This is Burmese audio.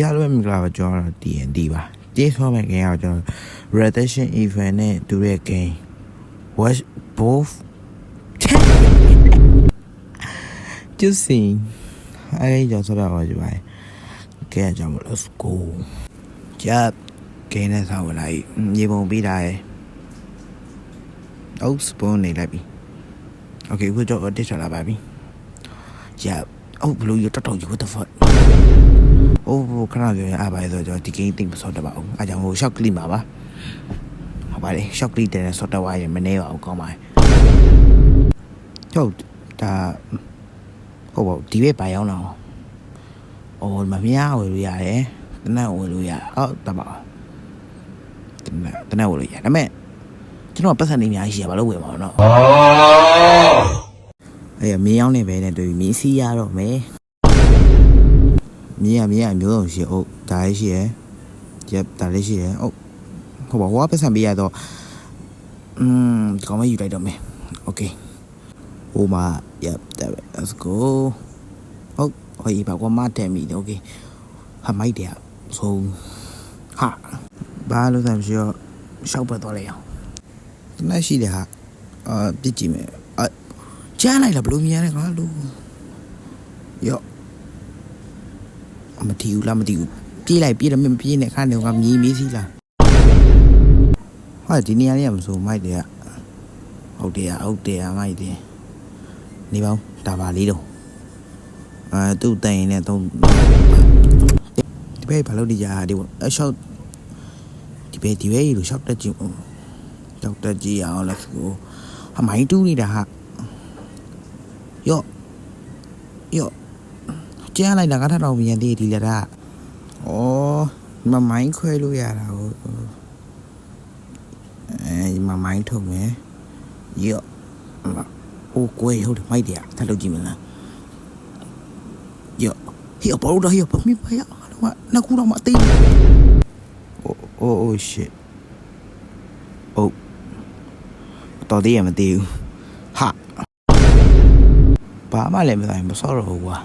ရလို့မလားကျွန်တော် D&D ပါကျေးဇူးမယ်ခင်ဗျာကျွန်တော် Retention Event နဲ့တူတဲ့ game Watch both just see အဲ့ကြောင့်ဆက်ပါပါကြပါကဲကြောင့် let's go ရပ်ဂိမ်းနဲ့ဆောက်လိုက်ရေပုံပြီးတာရယ်စပွန်နေလိုက်ပြီ okay ခုကြောက်တက်ချလာပါပြီရပ်ဘလူးရတော်ကြီး what the fuck ခဏပြောရင်အားပါဆိုတော့ဒီဂိမ်းသိမ့်မစောတတ်ပါဘူးအားကြောင့်ရှော့ကလီမှာပါဟုတ်ပါလေရှော့ကလီတဲ့ဆော့တက်ဝါးရင်မနေပါဘူးကောင်းပါကျောက်ဒါဟုတ်ပါဒီဘက်ပါရောက်တော့မမြားဝယ်လို့ရတယ်တနက်ဝယ်လို့ရတတ်ပါတနက်ဝယ်လို့ရဒါပေမဲ့ကျွန်တော်ပတ်စံနေအများကြီးရဘာလို့ဝယ်မှာတော့အဲ့မင်းရောက်နေပဲနဲ့တွေ့ပြီးမင်းစီးရတော့မယ်မြင်ရအမျိုးစုံရှိဒါလေးရှိရယ်ဒါလေးရှိရယ်ဟုတ်ပါဟိုကပတ်စံပေးရတော့ဒီကောင်မယူလိုက်တော့မယ်โอเคဟိုမှာ let's go ဟိုဘာကွာမတယ်မီโอเคဟာမိုက်တယ်ဆိုဟာဘာလို့လဲဆိုတော့ရှောက်ပတ်သွားလိုက်အောင်ဒီနေ့ရှိတယ်ဟာပြစ်ကြည့်မယ်ချမ်းလိုက်လားဘလို့မြင်ရလဲငါလို့ယောမတီးဘူးလားမတီးဘူးပြေးလိုက်ပြေးတယ်မပြေးနဲ့ခါနေကမြည်မေးစီလားဟာဒီနေရာလေးကမဆိုမိုက်တယ်ဟုတ်တယ်မိုက်တယ်နေပေါင်းဒါပါလေးတော့သူ့တိုင်နဲ့တော့ဒီဘက်ဘာလို့ဒီကြာဒီရှောက်ဒီဘက်လို့ရှောက်တက်ကြည့်အောင် let's go ဟာမိုင်းတူးနေတာဟာယောကျန်းလိုက်တာကထတော့မြန်သေးဒီလက်တာမမိုင်းခွဲလို့ရတာကိုမမိုင်းထုတ်မယ်ကွယ်ဟုတ်တယ်မိုက်တယ်ထပ်လုပ်ကြည့်မလားဟေ့ဘောတော့ဟေ့ပမီပါရနကူတော့မသိshit တော်သေးရမသိဘူးဟာဘာမှလည်းမဆိုင်မစောတော့ဘူးကွာ